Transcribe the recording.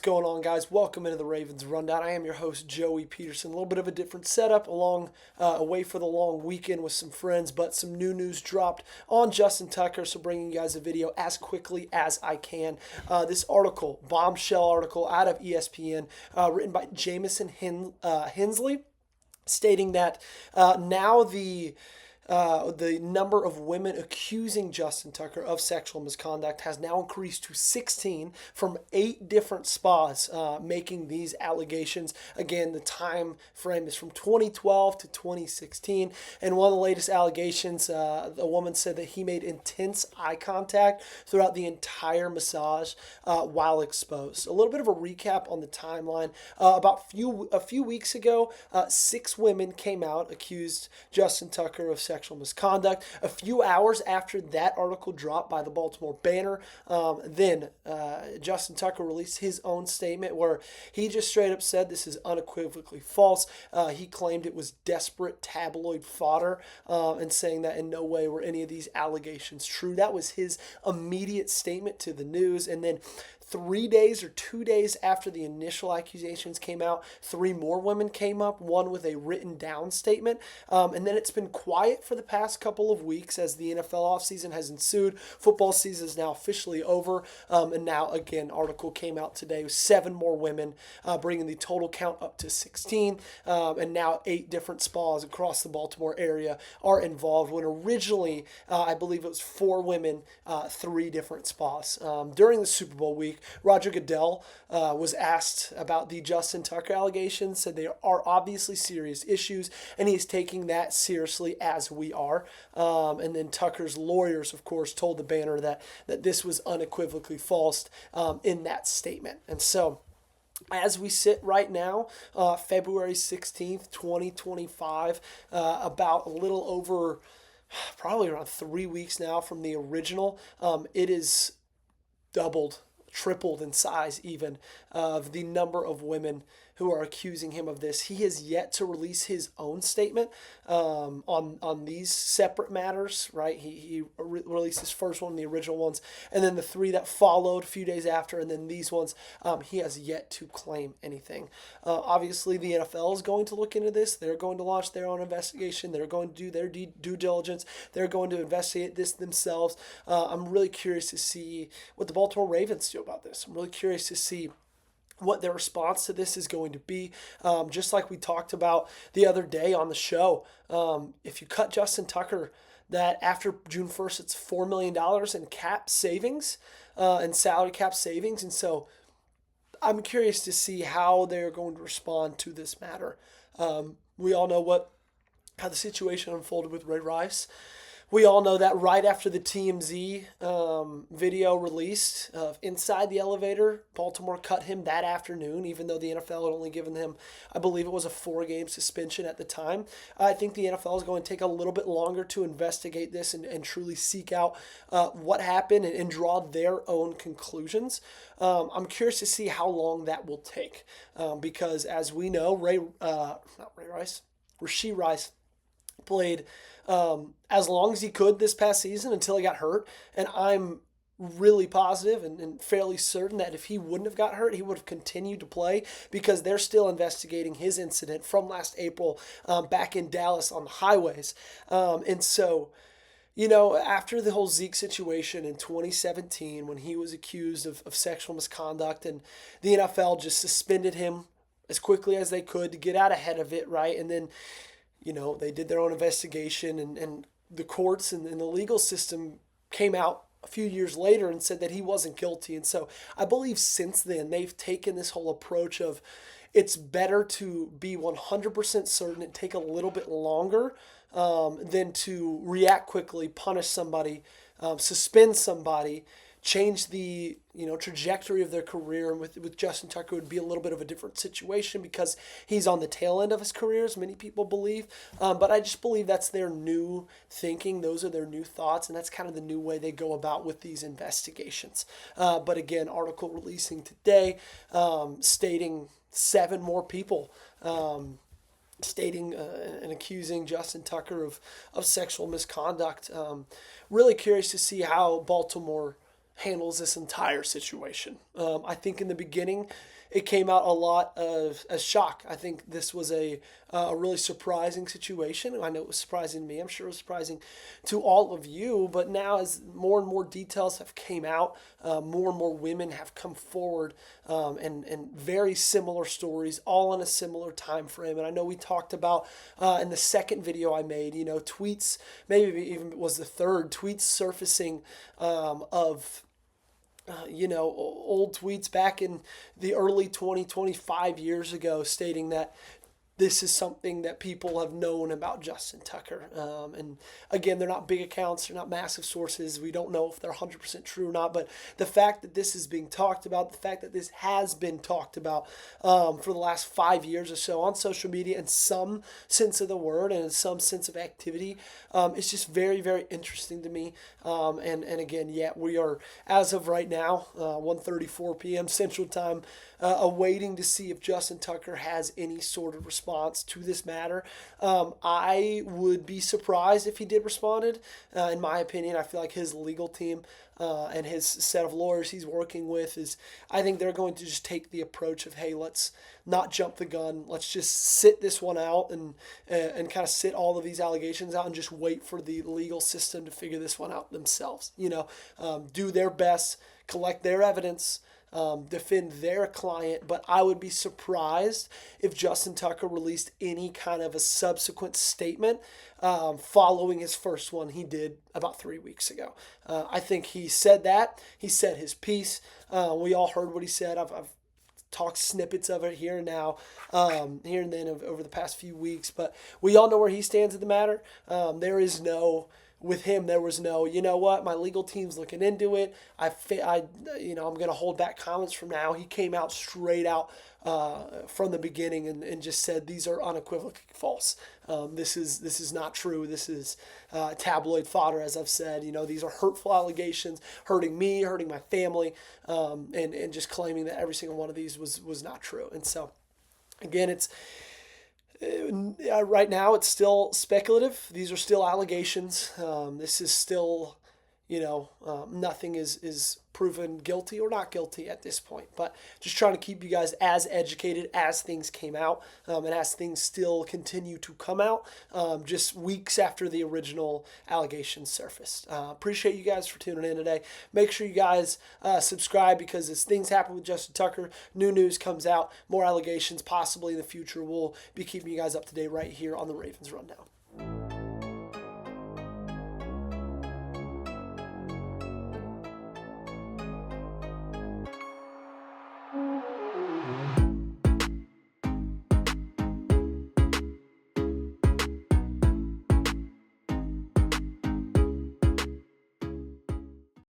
What's going on, guys? Welcome into the Ravens Rundown. I am your host, Joey Petersen. A little bit of a different setup, away for the long weekend with some friends, but some new news dropped on Justin Tucker, so bringing you guys a video as quickly as I can. This article, bombshell article out of ESPN, written by Jamison Hensley, stating that now the number of women accusing Justin Tucker of sexual misconduct has now increased to 16 from 8 different spas making these allegations. Again, the time frame is from 2012 to 2016. And one of the latest allegations, a woman said that he made intense eye contact throughout the entire massage while exposed. A little bit of a recap on the timeline. A few weeks ago, 6 women came out, accused Justin Tucker of sexual misconduct. A few hours after that article dropped by the Baltimore Banner, then Justin Tucker released his own statement where he just straight up said this is unequivocally false. He claimed it was desperate tabloid fodder, and saying that in no way were any of these allegations true. That was his immediate statement to the news. And then 3 days or 2 days after the initial accusations came out, 3 more women came up, one with a written down statement. And then it's been quiet for the past couple of weeks as the NFL offseason has ensued. Football season is now officially over. And now, again, article came out today with 7 more women, bringing the total count up to 16. And now 8 different spas across the Baltimore area are involved, when originally, I believe it was 4 women, 3 different spas. During the Super Bowl week, Roger Goodell was asked about the Justin Tucker allegations, said they are obviously serious issues, and he is taking that seriously, as we are. And then Tucker's lawyers, of course, told the Banner that this was unequivocally false in that statement. And so, as we sit right now, February 16th, 2025, about a little over, probably around 3 weeks now from the original, it is doubled, tripled in size even, of the number of women who are accusing him of this. He has yet to release his own statement on these separate matters, right? He released his first one, the original ones, and then the 3 that followed a few days after, and then these ones. He has yet to claim anything. Obviously, the NFL is going to look into this. They're going to launch their own investigation. They're going to do their due diligence. They're going to investigate this themselves. I'm really curious to see what the Baltimore Ravens do about this. I'm really curious to see what their response to this is going to be. Just like we talked about the other day on the show, if you cut Justin Tucker, that after June 1st, it's $4 million in cap savings, and salary cap savings. And so I'm curious to see how they're going to respond to this matter. We all know how the situation unfolded with Ray Rice. We all know that right after the TMZ video released of inside the elevator, Baltimore cut him that afternoon, even though the NFL had only given him, I believe it was a 4-game suspension at the time. I think the NFL is going to take a little bit longer to investigate this and truly seek out what happened and draw their own conclusions. I'm curious to see how long that will take, because as we know, Rashee Rice played as long as he could this past season until he got hurt. And I'm really positive and fairly certain that if he wouldn't have got hurt, he would have continued to play, because they're still investigating his incident from last April back in Dallas on the highways. And so, after the whole Zeke situation in 2017, when he was accused of sexual misconduct, and the NFL just suspended him as quickly as they could to get out ahead of it, right? And then they did their own investigation, and the courts and the legal system came out a few years later and said that he wasn't guilty. And so I believe since then they've taken this whole approach of it's better to be 100% certain and take a little bit longer than to react quickly, punish somebody, suspend somebody, change the trajectory of their career. And with Justin Tucker, it would be a little bit of a different situation because he's on the tail end of his career, as many people believe. But I just believe that's their new thinking. Those are their new thoughts, and that's kind of the new way they go about with these investigations. But again, article releasing today, stating 7 more people stating and accusing Justin Tucker of sexual misconduct. Really curious to see how Baltimore handles this entire situation. I think in the beginning, it came out a lot of as shock. I think this was a really surprising situation. I know it was surprising to me. I'm sure it was surprising to all of you. But now, as more and more details have came out, more and more women have come forward, and very similar stories, all in a similar time frame. And I know we talked about in the second video I made, tweets, maybe even it was the third, tweets surfacing of old tweets back in the early 25 years ago stating that this is something that people have known about Justin Tucker. And again, they're not big accounts, they're not massive sources. We don't know if they're 100% true or not, but the fact that this is being talked about, the fact that this has been talked about for the last 5 years or so on social media in some sense of the word and in some sense of activity, it's just very, very interesting to me. And again, we are, as of right now, 1:34 p.m. Central Time, awaiting to see if Justin Tucker has any sort of response to this matter. I would be surprised if he did responded. In my opinion, I feel like his legal team and his set of lawyers he's working with I think they're going to just take the approach of, hey, let's not jump the gun. Let's just sit this one out and kind of sit all of these allegations out and just wait for the legal system to figure this one out themselves. Do their best, collect their evidence, defend their client, but I would be surprised if Justin Tucker released any kind of a subsequent statement following his first one he did about 3 weeks ago. I think he said that. He said his piece. We all heard what he said. I've talked snippets of it here and now, here and then over the past few weeks, but we all know where he stands in the matter. With him, there was no, you know what, my legal team's looking into it. I'm going to hold back comments from now. He came out straight out from the beginning and just said these are unequivocally false. This is not true. This is tabloid fodder, as I've said. These are hurtful allegations, hurting me, hurting my family, and just claiming that every single one of these was not true. And so, again, right now, it's still speculative. These are still allegations. This is still, nothing is proven guilty or not guilty at this point. But just trying to keep you guys as educated as things came out and as things still continue to come out just weeks after the original allegations surfaced. Appreciate you guys for tuning in today. Make sure you guys subscribe, because as things happen with Justin Tucker, new news comes out, more allegations possibly in the future. We'll be keeping you guys up to date right here on the Ravens Rundown.